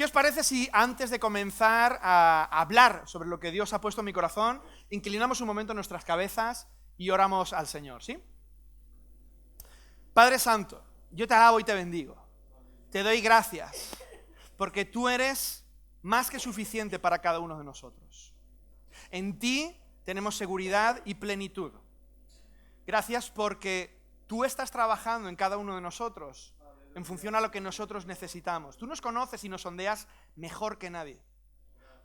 ¿Qué os parece si antes de comenzar a hablar sobre lo que Dios ha puesto en mi corazón, inclinamos un momento nuestras cabezas y oramos al Señor, ¿sí? Padre Santo, yo te alabo y te bendigo. Te doy gracias porque tú eres más que suficiente para cada uno de nosotros. En ti tenemos seguridad y plenitud. Gracias porque tú estás trabajando en cada uno de nosotros en función a lo que nosotros necesitamos. Tú nos conoces y nos sondeas mejor que nadie.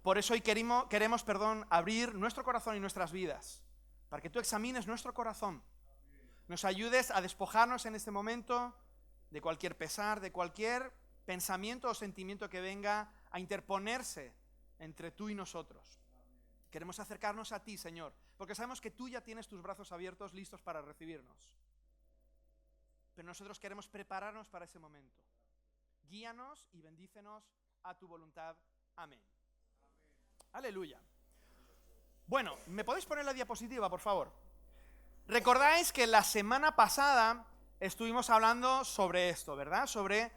Por eso hoy queremos abrir nuestro corazón y nuestras vidas, para que tú examines nuestro corazón, nos ayudes a despojarnos en este momento de cualquier pesar, de cualquier pensamiento o sentimiento que venga a interponerse entre tú y nosotros. Queremos acercarnos a ti, Señor, porque sabemos que tú ya tienes tus brazos abiertos listos para recibirnos. Pero nosotros queremos prepararnos para ese momento. Guíanos y bendícenos a tu voluntad. Amén. Aleluya. Bueno, ¿me podéis poner la diapositiva, por favor? Recordáis que la semana pasada estuvimos hablando sobre esto, ¿verdad? Sobre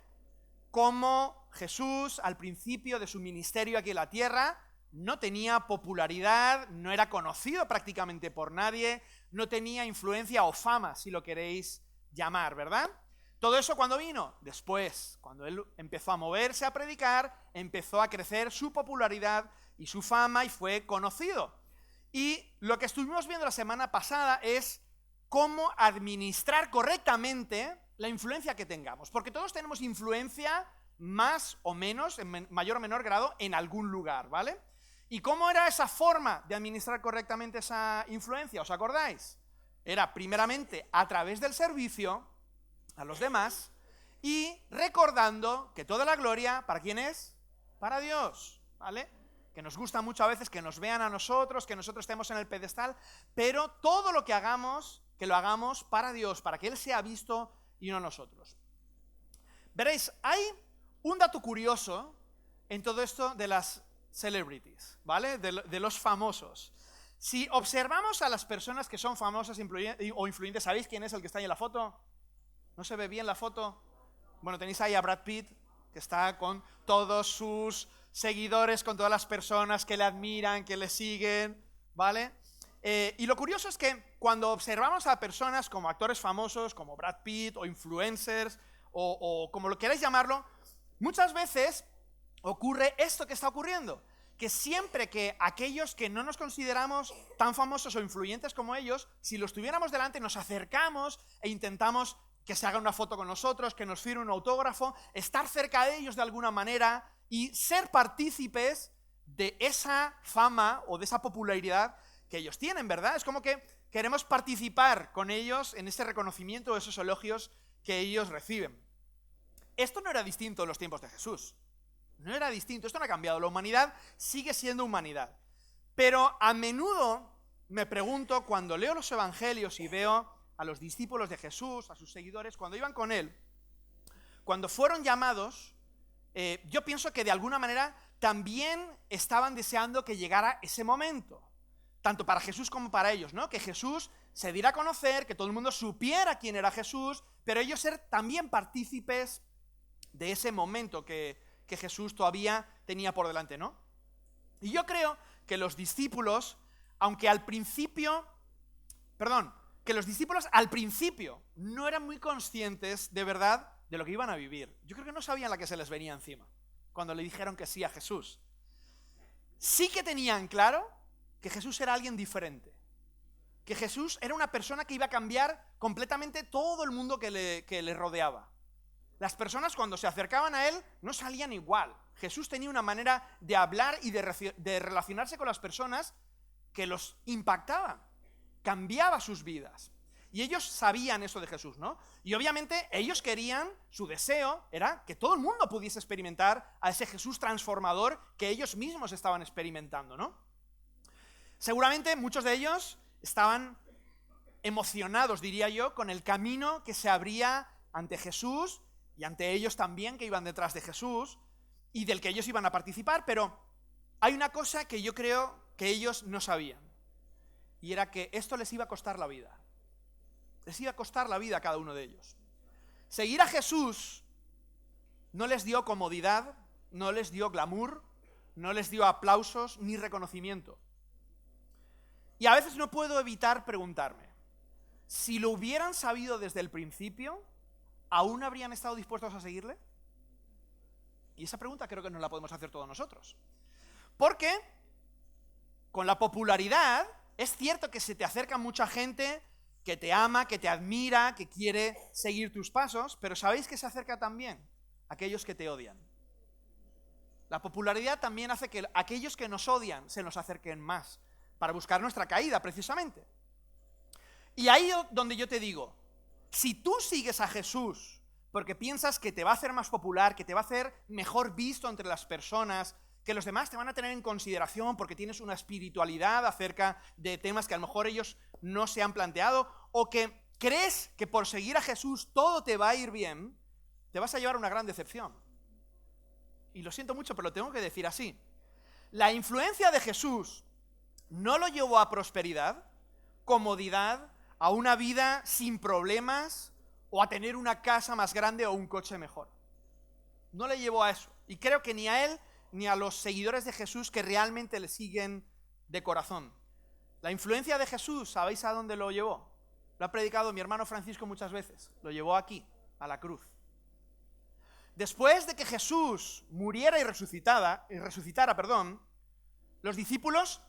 cómo Jesús, al principio de su ministerio aquí en la tierra, no tenía popularidad, no era conocido prácticamente por nadie, no tenía influencia o fama, si lo queréis llamar, ¿verdad? Todo eso ¿cuándo vino? Después, cuando él empezó a moverse a predicar, empezó a crecer su popularidad y su fama y fue conocido. Y lo que estuvimos viendo la semana pasada es cómo administrar correctamente la influencia que tengamos, porque todos tenemos influencia más o menos, en mayor o menor grado, en algún lugar, ¿vale? ¿Y cómo era esa forma de administrar correctamente esa influencia? ¿Os acordáis? Era primeramente a través del servicio a los demás y recordando que toda la gloria, ¿para quién es? Para Dios, ¿vale? Que nos gusta mucho a veces que nos vean a nosotros, que nosotros estemos en el pedestal, pero todo lo que hagamos, que lo hagamos para Dios, para que Él sea visto y no nosotros. Veréis, hay un dato curioso en todo esto de las celebrities, ¿vale? De los famosos. Si observamos a las personas que son famosas o influyentes, ¿sabéis quién es el que está ahí en la foto? ¿No se ve bien la foto? Bueno, tenéis ahí a Brad Pitt, que está con todos sus seguidores, con todas las personas que le admiran, que le siguen, ¿vale? Y lo curioso es que cuando observamos a personas como actores famosos, como Brad Pitt, o influencers, o como lo queráis llamarlo, muchas veces ocurre esto que está ocurriendo, que siempre que aquellos que no nos consideramos tan famosos o influyentes como ellos, si los tuviéramos delante, nos acercamos e intentamos que se haga una foto con nosotros, que nos firme un autógrafo, estar cerca de ellos de alguna manera y ser partícipes de esa fama o de esa popularidad que ellos tienen, ¿verdad? Es como que queremos participar con ellos en ese reconocimiento o esos elogios que ellos reciben. Esto no era distinto en los tiempos de Jesús. No era distinto, esto no ha cambiado, la humanidad sigue siendo humanidad. Pero a menudo me pregunto, cuando leo los evangelios y veo a los discípulos de Jesús, a sus seguidores, cuando iban con él, cuando fueron llamados, yo pienso que de alguna manera también estaban deseando que llegara ese momento, tanto para Jesús como para ellos, ¿no? Que Jesús se diera a conocer, que todo el mundo supiera quién era Jesús, pero ellos ser también partícipes de ese momento que Jesús todavía tenía por delante, ¿no? Y yo creo que los discípulos, aunque al principio no eran muy conscientes de verdad de lo que iban a vivir. Yo creo que no sabían la que se les venía encima cuando le dijeron que sí a Jesús. Sí que tenían claro que Jesús era alguien diferente, que Jesús era una persona que iba a cambiar completamente todo el mundo que le rodeaba. Las personas cuando se acercaban a él no salían igual. Jesús tenía una manera de hablar y de relacionarse con las personas que los impactaba, cambiaba sus vidas. Y ellos sabían eso de Jesús, ¿no? Y obviamente ellos querían, su deseo era que todo el mundo pudiese experimentar a ese Jesús transformador que ellos mismos estaban experimentando, ¿no? Seguramente muchos de ellos estaban emocionados, diría yo, con el camino que se abría ante Jesús y ante ellos también que iban detrás de Jesús y del que ellos iban a participar, pero hay una cosa que yo creo que ellos no sabían, y era que esto les iba a costar la vida. Les iba a costar la vida a cada uno de ellos. Seguir a Jesús no les dio comodidad, no les dio glamour, no les dio aplausos ni reconocimiento. Y a veces no puedo evitar preguntarme, si lo hubieran sabido desde el principio, ¿aún habrían estado dispuestos a seguirle? Y esa pregunta creo que nos la podemos hacer todos nosotros. Porque con la popularidad es cierto que se te acerca mucha gente que te ama, que te admira, que quiere seguir tus pasos, pero ¿sabéis que se acerca también aquellos que te odian? La popularidad también hace que aquellos que nos odian se nos acerquen más, para buscar nuestra caída, precisamente. Y ahí donde yo te digo, si tú sigues a Jesús porque piensas que te va a hacer más popular, que te va a hacer mejor visto entre las personas, que los demás te van a tener en consideración porque tienes una espiritualidad acerca de temas que a lo mejor ellos no se han planteado, o que crees que por seguir a Jesús todo te va a ir bien, te vas a llevar una gran decepción. Y lo siento mucho, pero lo tengo que decir así. La influencia de Jesús no lo llevó a prosperidad, comodidad, a una vida sin problemas o a tener una casa más grande o un coche mejor. No le llevó a eso. Y creo que ni a él ni a los seguidores de Jesús que realmente le siguen de corazón. La influencia de Jesús, ¿sabéis a dónde lo llevó? Lo ha predicado mi hermano Francisco muchas veces. Lo llevó aquí, a la cruz. Después de que Jesús muriera y resucitara, los discípulos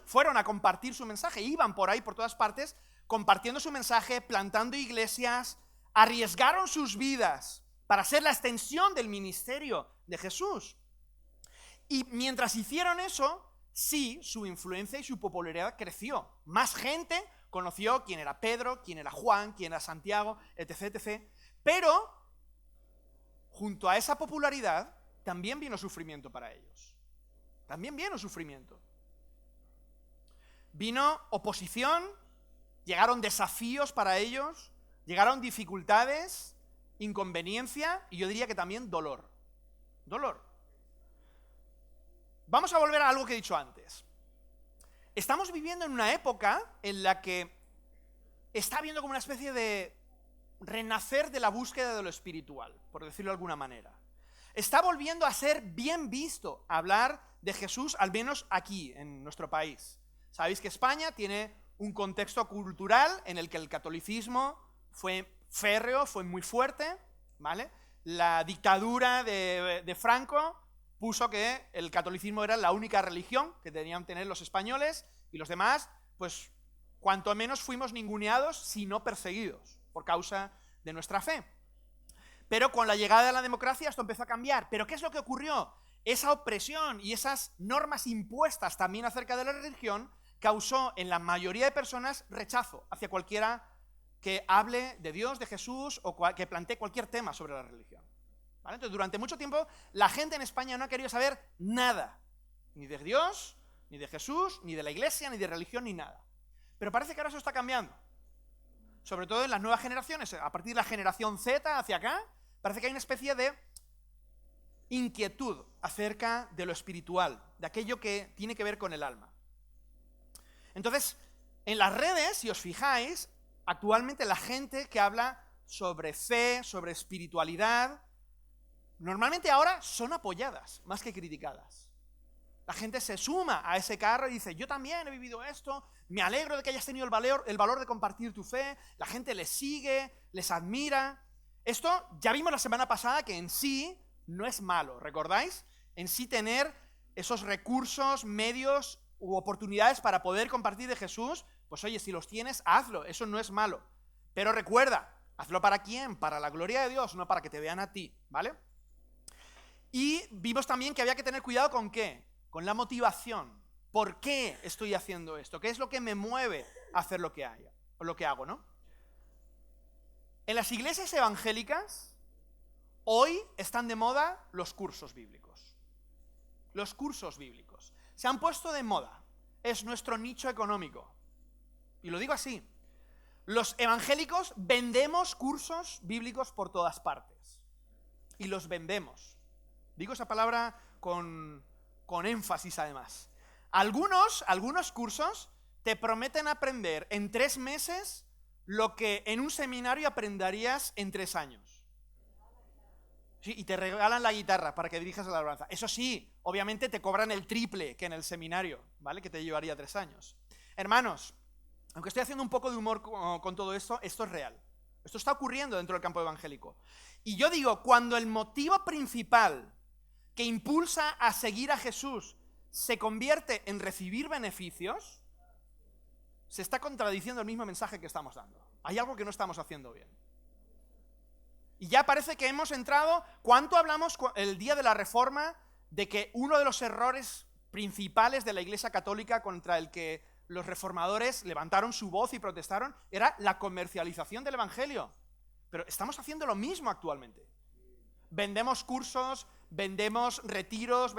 fueron a compartir su mensaje, iban por ahí, por todas partes, compartiendo su mensaje, plantando iglesias, arriesgaron sus vidas para ser la extensión del ministerio de Jesús. Y mientras hicieron eso, sí, su influencia y su popularidad creció. Más gente conoció quién era Pedro, quién era Juan, quién era Santiago, etc., etc. Pero, junto a esa popularidad, también vino sufrimiento para ellos. También vino sufrimiento. Vino oposición, llegaron desafíos para ellos, llegaron dificultades, inconveniencia y yo diría que también dolor. Dolor. Vamos a volver a algo que he dicho antes. Estamos viviendo en una época en la que está habiendo como una especie de renacer de la búsqueda de lo espiritual, por decirlo de alguna manera. Está volviendo a ser bien visto hablar de Jesús, al menos aquí, en nuestro país. Sabéis que España tiene un contexto cultural en el que el catolicismo fue férreo, fue muy fuerte, ¿vale? La dictadura de Franco puso que el catolicismo era la única religión que tenían que tener los españoles y los demás, pues, cuanto menos fuimos ninguneados, si no perseguidos, por causa de nuestra fe. Pero con la llegada de la democracia esto empezó a cambiar. ¿Pero qué es lo que ocurrió? Esa opresión y esas normas impuestas también acerca de la religión causó en la mayoría de personas rechazo hacia cualquiera que hable de Dios, de Jesús o que plantee cualquier tema sobre la religión. ¿Vale? Entonces, durante mucho tiempo la gente en España no ha querido saber nada, ni de Dios, ni de Jesús, ni de la iglesia, ni de religión, ni nada. Pero parece que ahora eso está cambiando. Sobre todo en las nuevas generaciones, a partir de la generación Z hacia acá, parece que hay una especie de inquietud acerca de lo espiritual, de aquello que tiene que ver con el alma. Entonces, en las redes, si os fijáis, actualmente la gente que habla sobre fe, sobre espiritualidad, normalmente ahora son apoyadas, más que criticadas. La gente se suma a ese carro y dice, yo también he vivido esto, me alegro de que hayas tenido el valor de compartir tu fe, la gente les sigue, les admira. Esto ya vimos la semana pasada que en sí no es malo, ¿recordáis? En sí tener esos recursos, medios u oportunidades para poder compartir de Jesús, pues oye, si los tienes, hazlo, eso no es malo. Pero recuerda, hazlo ¿para quién? Para la gloria de Dios, no para que te vean a ti, ¿vale? Y vimos también que había que tener cuidado con ¿qué? Con la motivación. ¿Por qué estoy haciendo esto? ¿Qué es lo que me mueve a hacer lo que hago, ¿no? En las iglesias evangélicas, hoy están de moda los cursos bíblicos. Los cursos bíblicos. Se han puesto de moda. Es nuestro nicho económico. Y lo digo así. Los evangélicos vendemos cursos bíblicos por todas partes. Y los vendemos. Digo esa palabra con énfasis además. Algunos cursos te prometen aprender en 3 meses lo que en un seminario aprenderías en 3 años. Sí, y te regalan la guitarra para que dirijas la alabanza. Eso sí, obviamente te cobran el triple que en el seminario, ¿vale? Que te llevaría 3 años. Hermanos, aunque estoy haciendo un poco de humor con todo esto, esto es real. Esto está ocurriendo dentro del campo evangélico. Y yo digo, cuando el motivo principal que impulsa a seguir a Jesús se convierte en recibir beneficios, se está contradiciendo el mismo mensaje que estamos dando. Hay algo que no estamos haciendo bien. Y ya parece que hemos entrado, ¿cuánto hablamos el día de la Reforma de que uno de los errores principales de la Iglesia Católica contra el que los reformadores levantaron su voz y protestaron era la comercialización del Evangelio? Pero estamos haciendo lo mismo actualmente. Vendemos cursos, vendemos retiros,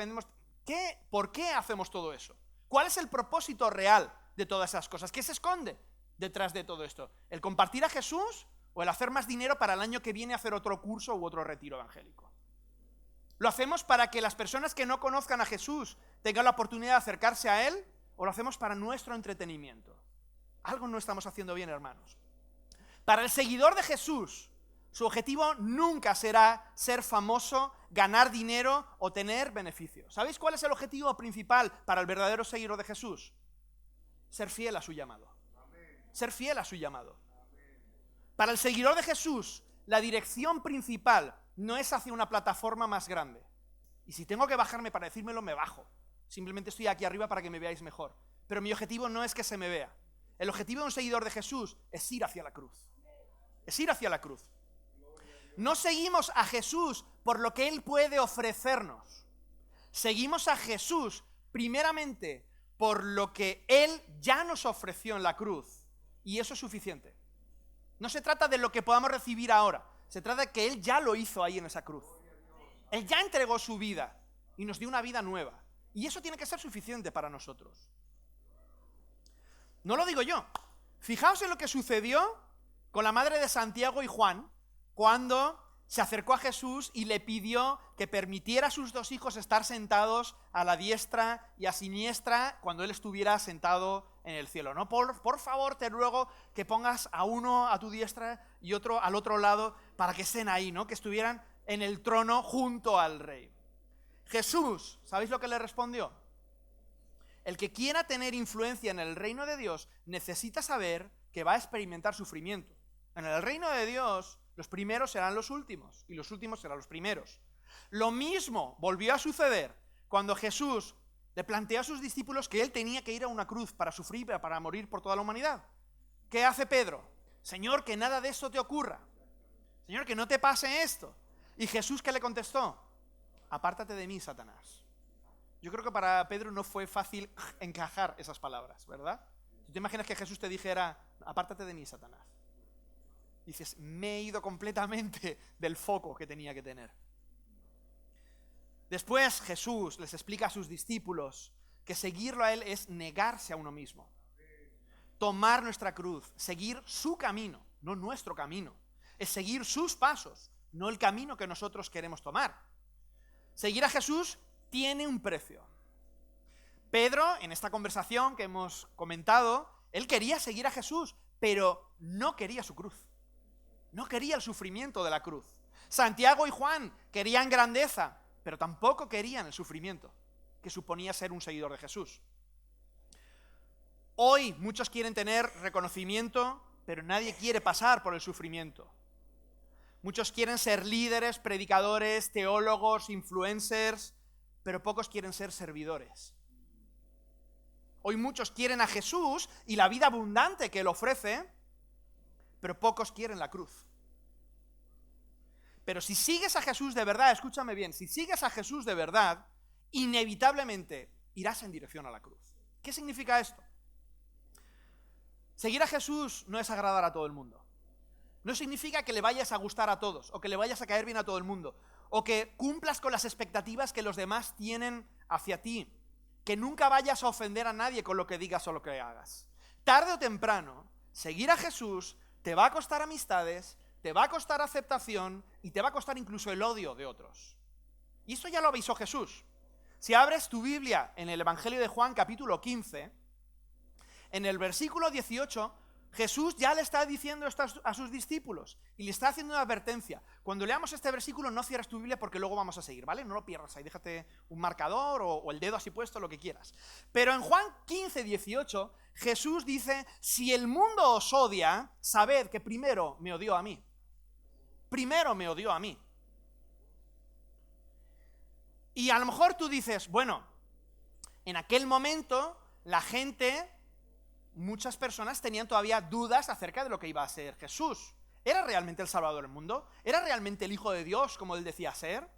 ¿Por qué hacemos todo eso? ¿Cuál es el propósito real de todas esas cosas? ¿Qué se esconde detrás de todo esto? ¿El compartir a Jesús o el hacer más dinero para el año que viene hacer otro curso u otro retiro evangélico? ¿Lo hacemos para que las personas que no conozcan a Jesús tengan la oportunidad de acercarse a Él o lo hacemos para nuestro entretenimiento? Algo no estamos haciendo bien, hermanos. Para el seguidor de Jesús, su objetivo nunca será ser famoso, ganar dinero o tener beneficios. ¿Sabéis cuál es el objetivo principal para el verdadero seguidor de Jesús? Ser fiel a su llamado. Ser fiel a su llamado. Para el seguidor de Jesús, la dirección principal no es hacia una plataforma más grande. Y si tengo que bajarme para decírmelo, me bajo. Simplemente estoy aquí arriba para que me veáis mejor. Pero mi objetivo no es que se me vea. El objetivo de un seguidor de Jesús es ir hacia la cruz. Es ir hacia la cruz. No seguimos a Jesús por lo que Él puede ofrecernos. Seguimos a Jesús primeramente por lo que Él ya nos ofreció en la cruz. Y eso es suficiente. No se trata de lo que podamos recibir ahora. Se trata de que Él ya lo hizo ahí en esa cruz. Él ya entregó su vida y nos dio una vida nueva. Y eso tiene que ser suficiente para nosotros. No lo digo yo. Fijaos en lo que sucedió con la madre de Santiago y Juan cuando se acercó a Jesús y le pidió que permitiera a sus 2 hijos estar sentados a la diestra y a siniestra cuando Él estuviera sentado en el cielo, ¿no? Por favor, te ruego que pongas a uno a tu diestra y otro al otro lado para que estén ahí, ¿no? Que estuvieran en el trono junto al rey. Jesús, ¿sabéis lo que le respondió? El que quiera tener influencia en el reino de Dios necesita saber que va a experimentar sufrimiento. En el reino de Dios, los primeros serán los últimos y los últimos serán los primeros. Lo mismo volvió a suceder cuando Jesús le planteó a sus discípulos que Él tenía que ir a una cruz para sufrir, para morir por toda la humanidad. ¿Qué hace Pedro? Señor, que nada de esto te ocurra. Señor, que no te pase esto. ¿Y Jesús qué le contestó? Apártate de mí, Satanás. Yo creo que para Pedro no fue fácil encajar esas palabras, ¿verdad? ¿Tú te imaginas que Jesús te dijera, apártate de mí, Satanás? Dices, me he ido completamente del foco que tenía que tener. Después Jesús les explica a sus discípulos que seguirlo a Él es negarse a uno mismo. Tomar nuestra cruz, seguir su camino, no nuestro camino. Es seguir sus pasos, no el camino que nosotros queremos tomar. Seguir a Jesús tiene un precio. Pedro, en esta conversación que hemos comentado, él quería seguir a Jesús, pero no quería su cruz. No quería el sufrimiento de la cruz. Santiago y Juan querían grandeza, pero tampoco querían el sufrimiento que suponía ser un seguidor de Jesús. Hoy muchos quieren tener reconocimiento, pero nadie quiere pasar por el sufrimiento. Muchos quieren ser líderes, predicadores, teólogos, influencers, pero pocos quieren ser servidores. Hoy muchos quieren a Jesús y la vida abundante que Él ofrece, pero pocos quieren la cruz. Pero si sigues a Jesús de verdad, escúchame bien, si sigues a Jesús de verdad, inevitablemente irás en dirección a la cruz. ¿Qué significa esto? Seguir a Jesús no es agradar a todo el mundo. No significa que le vayas a gustar a todos, o que le vayas a caer bien a todo el mundo, o que cumplas con las expectativas que los demás tienen hacia ti, que nunca vayas a ofender a nadie con lo que digas o lo que hagas. Tarde o temprano, seguir a Jesús te va a costar amistades, te va a costar aceptación y te va a costar incluso el odio de otros. Y esto ya lo avisó Jesús. Si abres tu Biblia en el Evangelio de Juan, capítulo 15, en el versículo 18, Jesús ya le está diciendo esto a sus discípulos y le está haciendo una advertencia. Cuando leamos este versículo, no cierres tu Biblia porque luego vamos a seguir, ¿vale? No lo pierdas ahí, déjate un marcador o el dedo así puesto, lo que quieras. Pero en Juan 15, 18, Jesús dice: si el mundo os odia, sabed que primero me odió a mí. Primero me odió a mí. Y a lo mejor tú dices, bueno, en aquel momento la gente, muchas personas tenían todavía dudas acerca de lo que iba a ser Jesús. ¿Era realmente el Salvador del mundo? ¿Era realmente el Hijo de Dios, como él decía ser?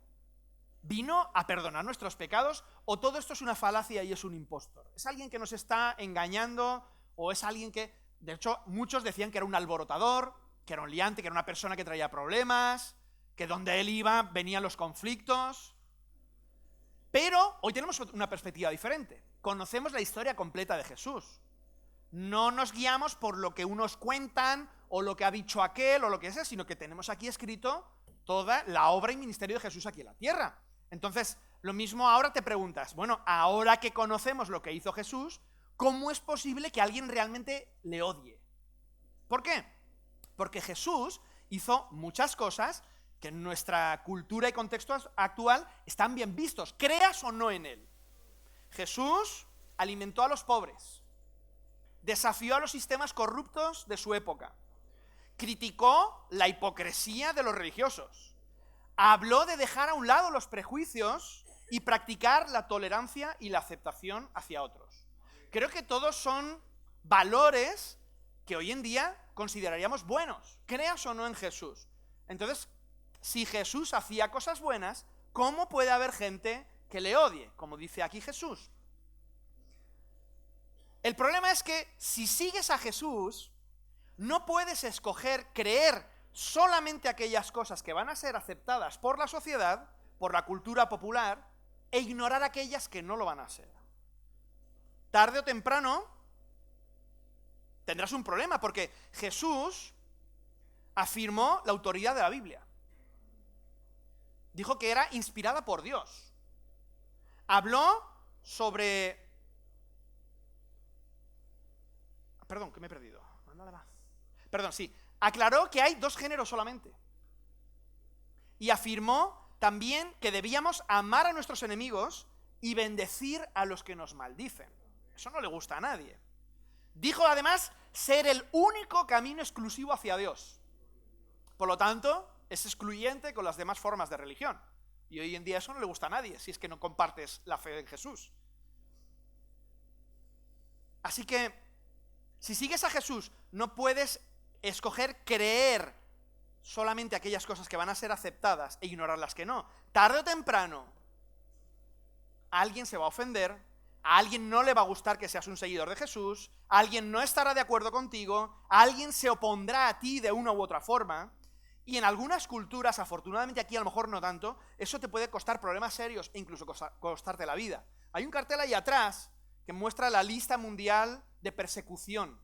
¿Vino a perdonar nuestros pecados? ¿O todo esto es una falacia y es un impostor? ¿Es alguien que nos está engañando? ¿O es alguien que, de hecho, muchos decían que era un alborotador, que era un liante, que era una persona que traía problemas, que donde él iba venían los conflictos? Pero hoy tenemos una perspectiva diferente. Conocemos la historia completa de Jesús. No nos guiamos por lo que unos cuentan o lo que ha dicho aquel o lo que sea, sino que tenemos aquí escrito toda la obra y ministerio de Jesús aquí en la tierra. Entonces, lo mismo ahora te preguntas, bueno, ahora que conocemos lo que hizo Jesús, ¿cómo es posible que alguien realmente le odie? ¿Por qué? Porque Jesús hizo muchas cosas que en nuestra cultura y contexto actual están bien vistos, creas o no en él. Jesús alimentó a los pobres, desafió a los sistemas corruptos de su época, criticó la hipocresía de los religiosos, habló de dejar a un lado los prejuicios y practicar la tolerancia y la aceptación hacia otros. Creo que todos son valores que hoy en día consideraríamos buenos, creas o no en Jesús. Entonces, si Jesús hacía cosas buenas, ¿cómo puede haber gente que le odie? Como dice aquí Jesús. El problema es que si sigues a Jesús, no puedes escoger creer solamente aquellas cosas que van a ser aceptadas por la sociedad, por la cultura popular, e ignorar aquellas que no lo van a ser. Tarde o temprano tendrás un problema, porque Jesús afirmó la autoridad de la Biblia. Dijo que era inspirada por Dios. Habló sobre... Perdón, que me he perdido. Perdón, sí. Aclaró que hay dos géneros solamente. Y afirmó también que debíamos amar a nuestros enemigos y bendecir a los que nos maldicen. Eso no le gusta a nadie. Dijo además ser el único camino exclusivo hacia Dios. Por lo tanto, es excluyente con las demás formas de religión. Y hoy en día eso no le gusta a nadie, si es que no compartes la fe en Jesús. Así que, si sigues a Jesús, no puedes escoger creer solamente aquellas cosas que van a ser aceptadas e ignorar las que no. Tarde o temprano, alguien se va a ofender, a alguien no le va a gustar que seas un seguidor de Jesús, alguien no estará de acuerdo contigo, alguien se opondrá a ti de una u otra forma. Y en algunas culturas, afortunadamente aquí a lo mejor no tanto, eso te puede costar problemas serios e incluso costarte la vida. Hay un cartel ahí atrás que muestra la lista mundial de persecución.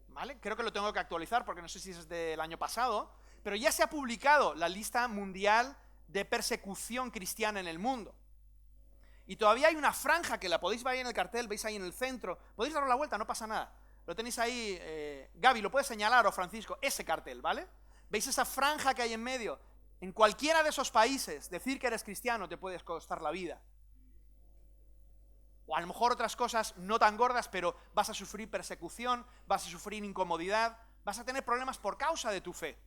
¿Vale? Creo que lo tengo que actualizar porque no sé si es del año pasado, pero ya se ha publicado la lista mundial de persecución cristiana en el mundo. Y todavía hay una franja que la podéis ver ahí en el cartel, veis ahí en el centro, podéis dar la vuelta, no pasa nada. Lo tenéis ahí, Gaby, lo puedes señalar, o Francisco, ese cartel, ¿vale? ¿Veis esa franja que hay en medio? En cualquiera de esos países, decir que eres cristiano te puede costar la vida. O a lo mejor otras cosas no tan gordas, pero vas a sufrir persecución, vas a sufrir incomodidad, vas a tener problemas por causa de tu fe.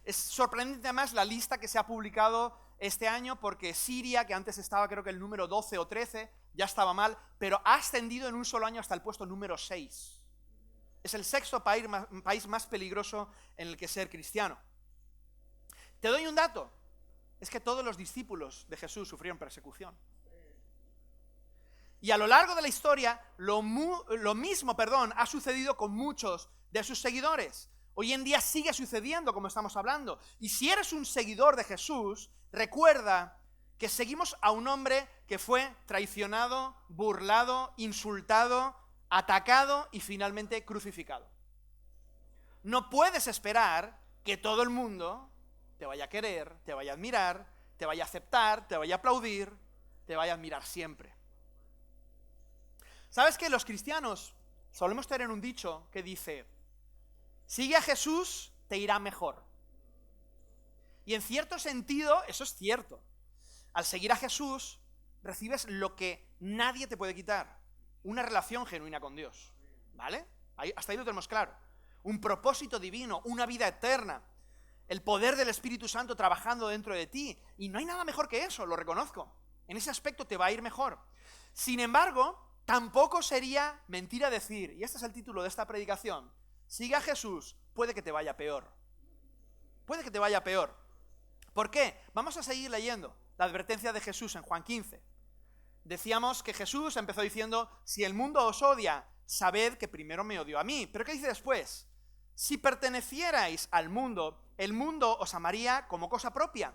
Es sorprendente además la lista que se ha publicado este año, porque Siria, que antes estaba creo que el número 12 o 13, ya estaba mal, pero ha ascendido en un solo año hasta el puesto número 6. Es el sexto país más peligroso en el que ser cristiano. Te doy un dato, es que todos los discípulos de Jesús sufrieron persecución. Y a lo largo de la historia, lo mismo ha sucedido con muchos de sus seguidores. Hoy en día sigue sucediendo, como estamos hablando. Y si eres un seguidor de Jesús, recuerda que seguimos a un hombre que fue traicionado, burlado, insultado, atacado y finalmente crucificado. No puedes esperar que todo el mundo te vaya a querer, te vaya a admirar, te vaya a aceptar, te vaya a aplaudir, te vaya a admirar siempre. ¿Sabes que los cristianos solemos tener un dicho que dice, sigue a Jesús, te irá mejor. Y en cierto sentido, eso es cierto. Al seguir a Jesús, recibes lo que nadie te puede quitar. Una relación genuina con Dios. ¿Vale? Hasta ahí lo tenemos claro. Un propósito divino, una vida eterna. El poder del Espíritu Santo trabajando dentro de ti. Y no hay nada mejor que eso, lo reconozco. En ese aspecto te va a ir mejor. Sin embargo, tampoco sería mentira decir, y este es el título de esta predicación, sigue a Jesús, puede que te vaya peor. Puede que te vaya peor. ¿Por qué? Vamos a seguir leyendo la advertencia de Jesús en Juan 15. Decíamos que Jesús empezó diciendo, si el mundo os odia, sabed que primero me odió a mí. ¿Pero qué dice después? Si pertenecierais al mundo, el mundo os amaría como cosa propia.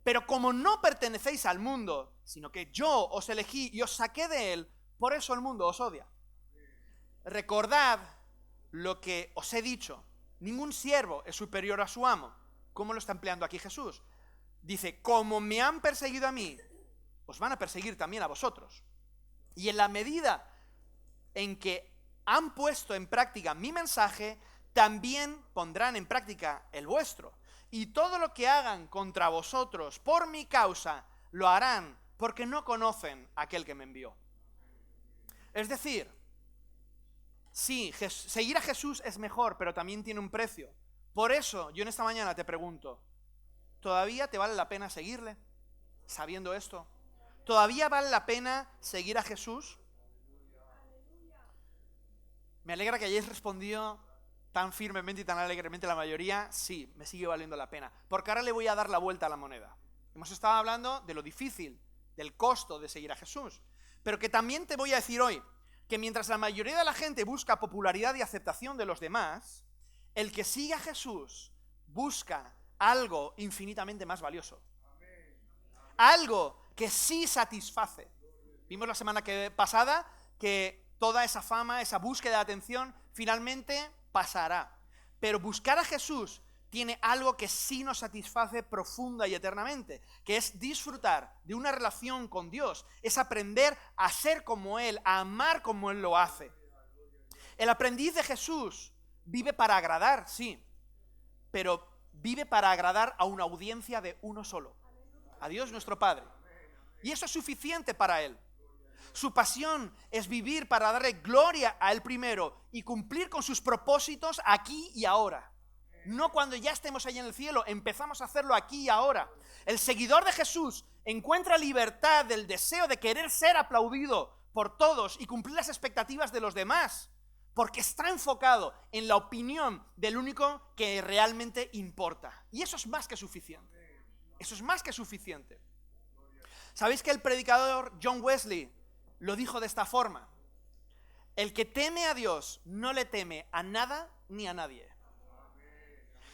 Pero como no pertenecéis al mundo, sino que yo os elegí y os saqué de él, por eso el mundo os odia. Recordad lo que os he dicho. Ningún siervo es superior a su amo. ¿Cómo lo está empleando aquí Jesús? Dice, como me han perseguido a mí, os van a perseguir también a vosotros. Y en la medida en que han puesto en práctica mi mensaje, también pondrán en práctica el vuestro. Y todo lo que hagan contra vosotros por mi causa, lo harán porque no conocen a aquel que me envió. Es decir, sí, seguir a Jesús es mejor, pero también tiene un precio. Por eso, yo en esta mañana te pregunto, ¿todavía te vale la pena seguirle? Sabiendo esto, ¿todavía vale la pena seguir a Jesús? Me alegra que hayáis respondido tan firmemente y tan alegremente la mayoría, sí, me sigue valiendo la pena. Porque ahora le voy a dar la vuelta a la moneda. Hemos estado hablando de lo difícil, del costo de seguir a Jesús. Pero que también te voy a decir hoy, que mientras la mayoría de la gente busca popularidad y aceptación de los demás, el que sigue a Jesús busca algo infinitamente más valioso. Algo que sí satisface. Vimos la semana pasada que toda esa fama, esa búsqueda de atención, finalmente pasará. Pero buscar a Jesús tiene algo que sí nos satisface profunda y eternamente, que es disfrutar de una relación con Dios, es aprender a ser como Él, a amar como Él lo hace. El aprendiz de Jesús vive para agradar, sí, pero vive para agradar a una audiencia de uno solo, a Dios nuestro Padre. Y eso es suficiente para Él. Su pasión es vivir para darle gloria a Él primero y cumplir con sus propósitos aquí y ahora. No cuando ya estemos allá en el cielo, empezamos a hacerlo aquí y ahora. El seguidor de Jesús encuentra libertad del deseo de querer ser aplaudido por todos y cumplir las expectativas de los demás, porque está enfocado en la opinión del único que realmente importa. Y eso es más que suficiente. Eso es más que suficiente. ¿Sabéis que el predicador John Wesley lo dijo de esta forma? El que teme a Dios no le teme a nada ni a nadie.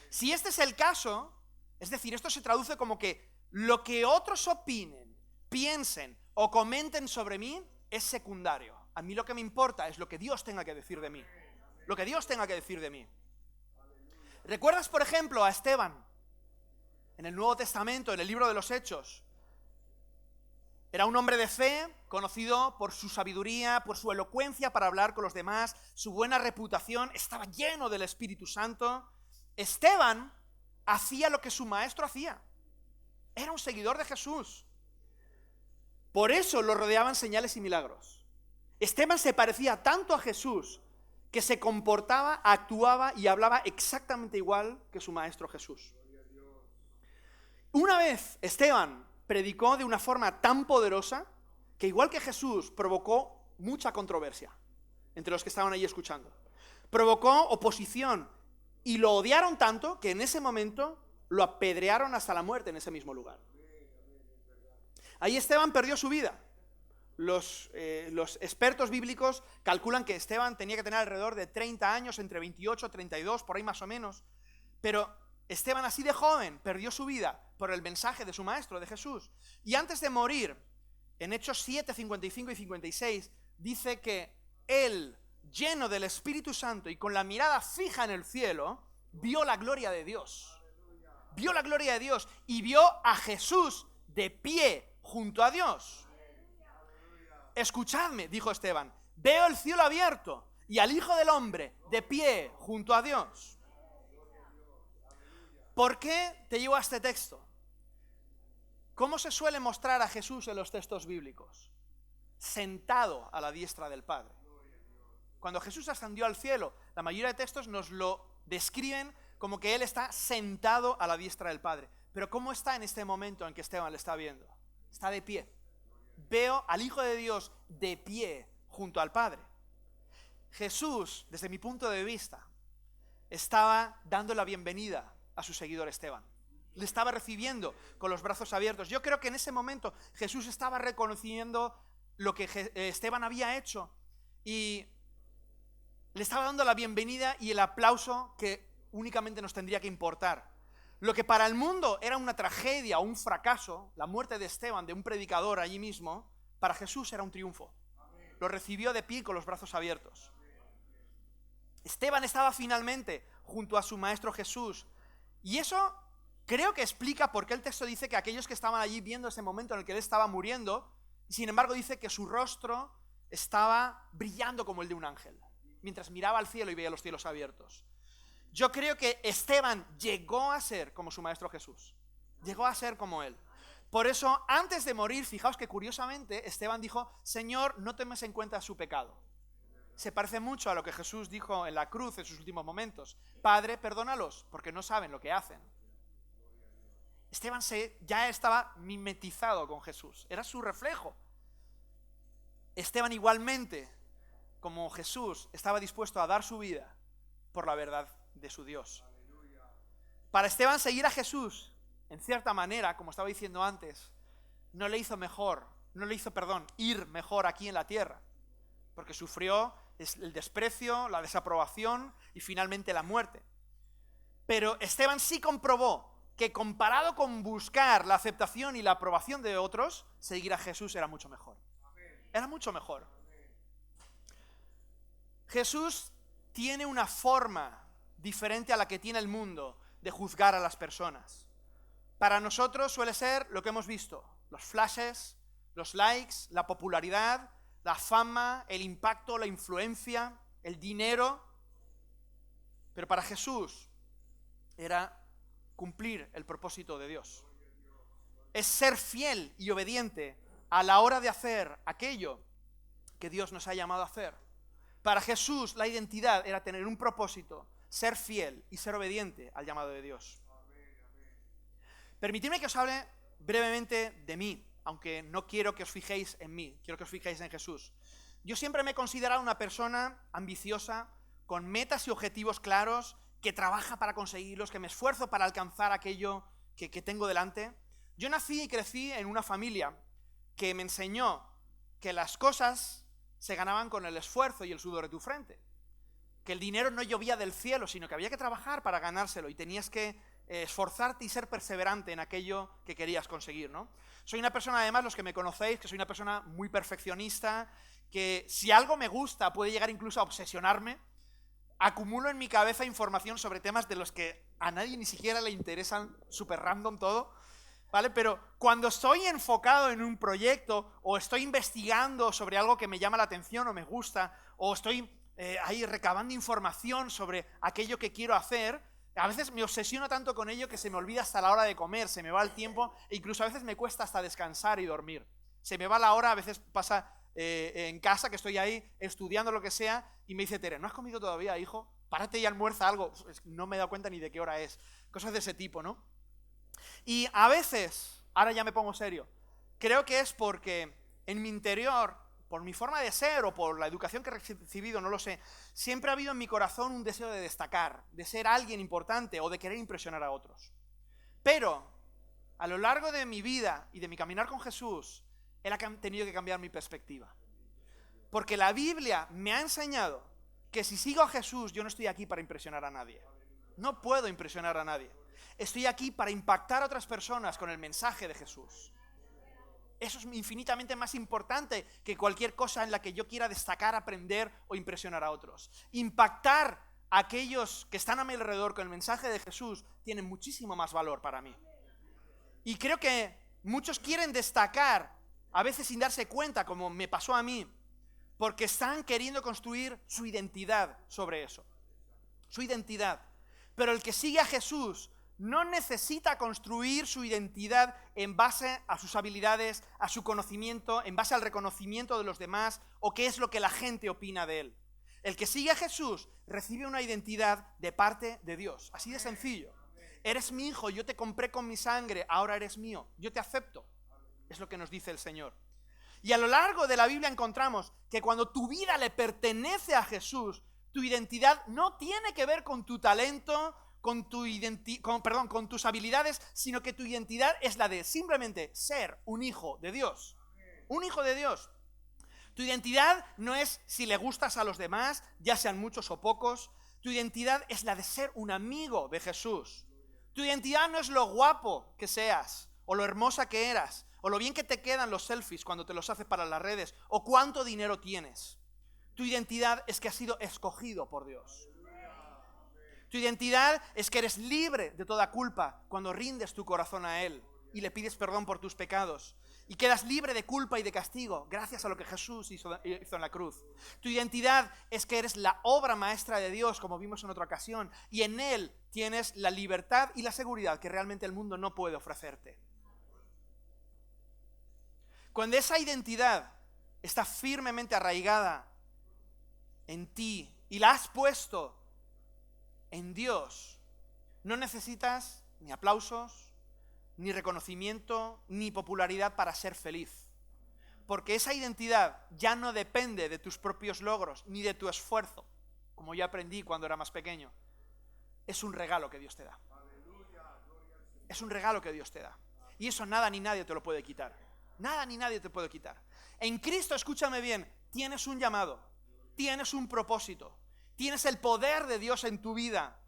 Si este es el caso, es decir, esto se traduce como que lo que otros opinen, piensen o comenten sobre mí es secundario. A mí lo que me importa es lo que Dios tenga que decir de mí. Lo que Dios tenga que decir de mí. ¿Recuerdas, por ejemplo, a Esteban? En el Nuevo Testamento, en el libro de los Hechos. Era un hombre de fe, conocido por su sabiduría, por su elocuencia para hablar con los demás, su buena reputación, estaba lleno del Espíritu Santo. Esteban hacía lo que su maestro hacía. Era un seguidor de Jesús. Por eso lo rodeaban señales y milagros. Esteban se parecía tanto a Jesús que se comportaba, actuaba y hablaba exactamente igual que su maestro Jesús. Una vez Esteban predicó de una forma tan poderosa que, igual que Jesús, provocó mucha controversia entre los que estaban ahí escuchando. Provocó oposición y lo odiaron tanto que en ese momento lo apedrearon hasta la muerte en ese mismo lugar. Ahí Esteban perdió su vida. Los expertos bíblicos calculan que Esteban tenía que tener alrededor de 30 años, entre 28 y 32, por ahí más o menos. Pero Esteban, así de joven, perdió su vida por el mensaje de su maestro, de Jesús. Y antes de morir, en Hechos 7, 55 y 56, dice que él, lleno del Espíritu Santo y con la mirada fija en el cielo, vio la gloria de Dios. Vio la gloria de Dios y vio a Jesús de pie junto a Dios. Escuchadme, dijo Esteban, veo el cielo abierto y al Hijo del Hombre de pie junto a Dios. ¿Por qué te llevo a este texto? ¿Cómo se suele mostrar a Jesús en los textos bíblicos? Sentado a la diestra del Padre. Cuando Jesús ascendió al cielo, la mayoría de textos nos lo describen como que Él está sentado a la diestra del Padre. Pero ¿cómo está en este momento en que Esteban le está viendo? Está de pie. Veo al Hijo de Dios de pie junto al Padre. Jesús, desde mi punto de vista, estaba dando la bienvenida a su seguidor Esteban. Le estaba recibiendo con los brazos abiertos. Yo creo que en ese momento Jesús estaba reconociendo lo que Esteban había hecho y le estaba dando la bienvenida y el aplauso que únicamente nos tendría que importar. Lo que para el mundo era una tragedia o un fracaso, la muerte de Esteban, de un predicador allí mismo, para Jesús era un triunfo. Lo recibió de pie con los brazos abiertos. Esteban estaba finalmente junto a su maestro Jesús. Y eso creo que explica por qué el texto dice que aquellos que estaban allí viendo ese momento en el que él estaba muriendo, sin embargo dice que su rostro estaba brillando como el de un ángel, mientras miraba al cielo y veía los cielos abiertos. Yo creo que Esteban llegó a ser como su maestro Jesús. Llegó a ser como él. Por eso, antes de morir, fijaos que curiosamente Esteban dijo: Señor, no tomes en cuenta su pecado. Se parece mucho a lo que Jesús dijo en la cruz en sus últimos momentos: Padre, perdónalos, porque no saben lo que hacen. Esteban ya estaba mimetizado con Jesús, era su reflejo. Esteban igualmente, como Jesús, estaba dispuesto a dar su vida por la verdad de su Dios. Para Esteban, seguir a Jesús, en cierta manera, como estaba diciendo antes, no le hizo ir mejor aquí en la tierra, porque sufrió el desprecio, la desaprobación y finalmente la muerte. Pero Esteban sí comprobó que comparado con buscar la aceptación y la aprobación de otros, seguir a Jesús era mucho mejor. Era mucho mejor. Jesús tiene una forma diferente a la que tiene el mundo de juzgar a las personas. Para nosotros suele ser lo que hemos visto: los flashes, los likes, la popularidad, la fama, el impacto, la influencia, el dinero. Pero para Jesús era cumplir el propósito de Dios. Es ser fiel y obediente a la hora de hacer aquello que Dios nos ha llamado a hacer. Para Jesús la identidad era tener un propósito, ser fiel y ser obediente al llamado de Dios. Permitidme que os hable brevemente de mí, aunque no quiero que os fijéis en mí, quiero que os fijéis en Jesús. Yo siempre me he considerado una persona ambiciosa, con metas y objetivos claros, que trabaja para conseguirlos, que me esfuerzo para alcanzar aquello que tengo delante. Yo nací y crecí en una familia que me enseñó que las cosas se ganaban con el esfuerzo y el sudor de tu frente. Que el dinero no llovía del cielo, sino que había que trabajar para ganárselo y tenías que esforzarte y ser perseverante en aquello que querías conseguir, ¿no? Soy una persona, además, los que me conocéis, que soy una persona muy perfeccionista, que si algo me gusta puede llegar incluso a obsesionarme. Acumulo en mi cabeza información sobre temas de los que a nadie ni siquiera le interesan, súper random todo, ¿vale? Pero cuando estoy enfocado en un proyecto o estoy investigando sobre algo que me llama la atención o me gusta, o estoy ahí recabando información sobre aquello que quiero hacer, a veces me obsesiono tanto con ello que se me olvida hasta la hora de comer, se me va el tiempo e incluso a veces me cuesta hasta descansar y dormir. Se me va la hora, a veces pasa en casa que estoy ahí estudiando lo que sea y me dice Tere: ¿no has comido todavía, hijo? Párate y almuerza algo. No me he dado cuenta ni de qué hora es. Cosas de ese tipo, ¿no? Y a veces, ahora ya me pongo serio, creo que es porque en mi interior, por mi forma de ser o por la educación que he recibido, no lo sé, siempre ha habido en mi corazón un deseo de destacar, de ser alguien importante o de querer impresionar a otros. Pero a lo largo de mi vida y de mi caminar con Jesús, Él ha tenido que cambiar mi perspectiva. Porque la Biblia me ha enseñado que si sigo a Jesús, yo no estoy aquí para impresionar a nadie. No puedo impresionar a nadie. Estoy aquí para impactar a otras personas con el mensaje de Jesús. Eso es infinitamente más importante que cualquier cosa en la que yo quiera destacar, aprender o impresionar a otros. Impactar a aquellos que están a mi alrededor con el mensaje de Jesús tiene muchísimo más valor para mí. Y creo que muchos quieren destacar, a veces sin darse cuenta, como me pasó a mí, porque están queriendo construir su identidad sobre eso. Su identidad. Pero el que sigue a Jesús no necesita construir su identidad en base a sus habilidades, a su conocimiento, en base al reconocimiento de los demás o qué es lo que la gente opina de él. El que sigue a Jesús recibe una identidad de parte de Dios. Así de sencillo. Eres mi hijo, yo te compré con mi sangre, ahora eres mío, yo te acepto. Es lo que nos dice el Señor. Y a lo largo de la Biblia encontramos que cuando tu vida le pertenece a Jesús, tu identidad no tiene que ver con tu talento, con tus habilidades, sino que tu identidad es la de simplemente ser un hijo de Dios. Un hijo de Dios. Tu identidad no es si le gustas a los demás, ya sean muchos o pocos. Tu identidad es la de ser un amigo de Jesús. Tu identidad no es lo guapo que seas, o lo hermosa que eras, o lo bien que te quedan los selfies cuando te los haces para las redes, o cuánto dinero tienes. Tu identidad es que has sido escogido por Dios. Tu identidad es que eres libre de toda culpa cuando rindes tu corazón a Él y le pides perdón por tus pecados. Y quedas libre de culpa y de castigo gracias a lo que Jesús hizo en la cruz. Tu identidad es que eres la obra maestra de Dios, como vimos en otra ocasión, y en Él tienes la libertad y la seguridad que realmente el mundo no puede ofrecerte. Cuando esa identidad está firmemente arraigada en ti y la has puesto en Dios, no necesitas ni aplausos, ni reconocimiento, ni popularidad para ser feliz. Porque esa identidad ya no depende de tus propios logros, ni de tu esfuerzo, como yo aprendí cuando era más pequeño. Es un regalo que Dios te da. Es un regalo que Dios te da. Y eso nada ni nadie te lo puede quitar. Nada ni nadie te puede quitar. En Cristo, escúchame bien, tienes un llamado, tienes un propósito, tienes el poder de Dios en tu vida.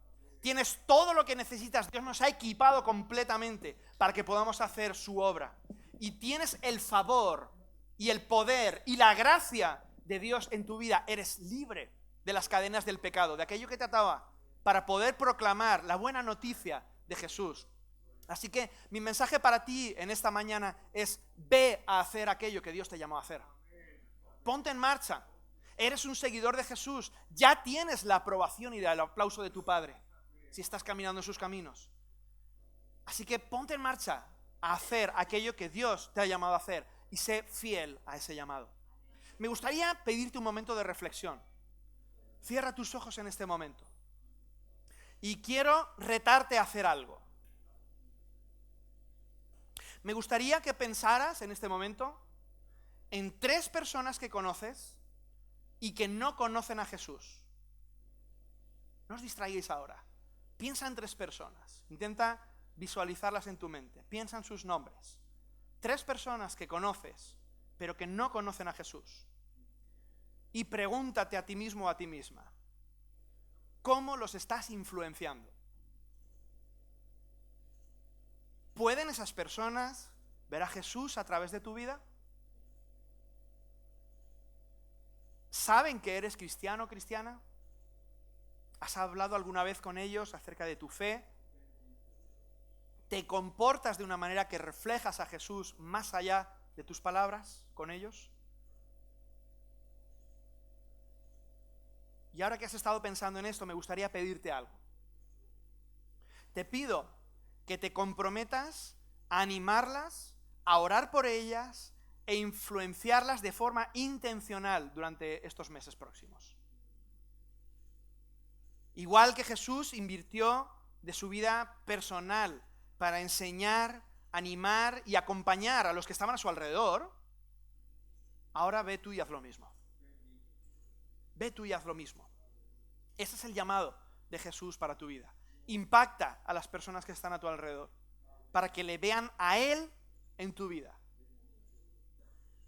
Tienes todo lo que necesitas. Dios nos ha equipado completamente para que podamos hacer su obra. Y tienes el favor y el poder y la gracia de Dios en tu vida. Eres libre de las cadenas del pecado, de aquello que te ataba, para poder proclamar la buena noticia de Jesús. Así que mi mensaje para ti en esta mañana es: ve a hacer aquello que Dios te llamó a hacer. Ponte en marcha. Eres un seguidor de Jesús. Ya tienes la aprobación y el aplauso de tu Padre si estás caminando en sus caminos. Así que ponte en marcha a hacer aquello que Dios te ha llamado a hacer y sé fiel a ese llamado. Me gustaría pedirte un momento de reflexión. Cierra tus ojos en este momento. Y quiero retarte a hacer algo. Me gustaría que pensaras en este momento en 3 personas que conoces y que no conocen a Jesús. No os distraigáis ahora. Piensa en 3 personas. Intenta visualizarlas en tu mente. Piensa en sus nombres. 3 personas que conoces, pero que no conocen a Jesús. Y pregúntate a ti mismo o a ti misma: ¿cómo los estás influenciando? ¿Pueden esas personas ver a Jesús a través de tu vida? ¿Saben que eres cristiano o cristiana? ¿Has hablado alguna vez con ellos acerca de tu fe? ¿Te comportas de una manera que reflejas a Jesús más allá de tus palabras con ellos? Y ahora que has estado pensando en esto, me gustaría pedirte algo. Te pido que te comprometas a animarlas, a orar por ellas e influenciarlas de forma intencional durante estos meses próximos. Igual que Jesús invirtió de su vida personal para enseñar, animar y acompañar a los que estaban a su alrededor, ahora ve tú y haz lo mismo. Ve tú y haz lo mismo. Ese es el llamado de Jesús para tu vida. Impacta a las personas que están a tu alrededor para que le vean a Él en tu vida.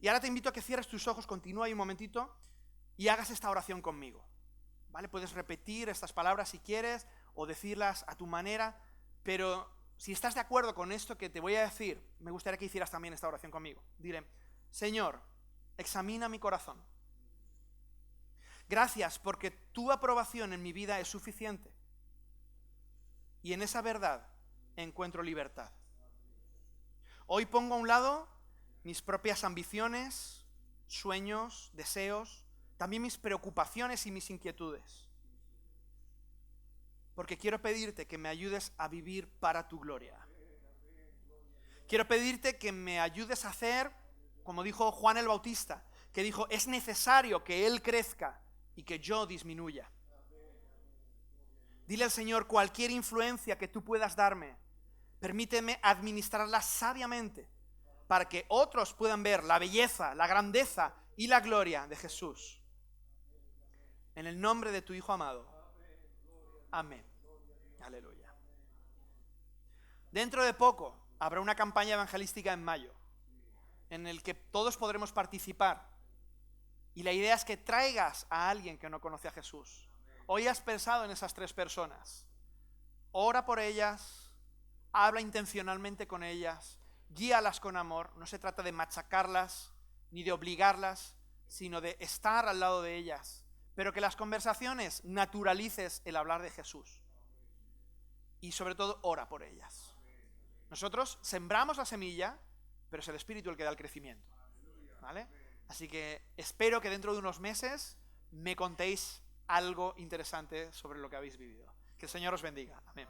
Y ahora te invito a que cierres tus ojos, continúa ahí un momentito y hagas esta oración conmigo. ¿Vale? Puedes repetir estas palabras si quieres o decirlas a tu manera, pero si estás de acuerdo con esto que te voy a decir, me gustaría que hicieras también esta oración conmigo. Dile: Señor, examina mi corazón. Gracias porque tu aprobación en mi vida es suficiente. Y en esa verdad encuentro libertad. Hoy pongo a un lado mis propias ambiciones, sueños, deseos, también mis preocupaciones y mis inquietudes. Porque quiero pedirte que me ayudes a vivir para tu gloria. Quiero pedirte que me ayudes a hacer, como dijo Juan el Bautista, que dijo, es necesario que Él crezca y que yo disminuya. Dile al Señor, cualquier influencia que tú puedas darme, permíteme administrarla sabiamente para que otros puedan ver la belleza, la grandeza y la gloria de Jesús. En el nombre de tu Hijo amado. Amén. Aleluya. Dentro de poco habrá una campaña evangelística en mayo, en el que todos podremos participar. Y la idea es que traigas a alguien que no conoce a Jesús. Hoy has pensado en esas 3 personas. Ora por ellas, habla intencionalmente con ellas, guíalas con amor. No se trata de machacarlas ni de obligarlas, sino de estar al lado de ellas. Pero que las conversaciones naturalices el hablar de Jesús. Y sobre todo, ora por ellas. Nosotros sembramos la semilla, pero es el Espíritu el que da el crecimiento. ¿Vale? Así que espero que dentro de unos meses me contéis algo interesante sobre lo que habéis vivido. Que el Señor os bendiga. Amén.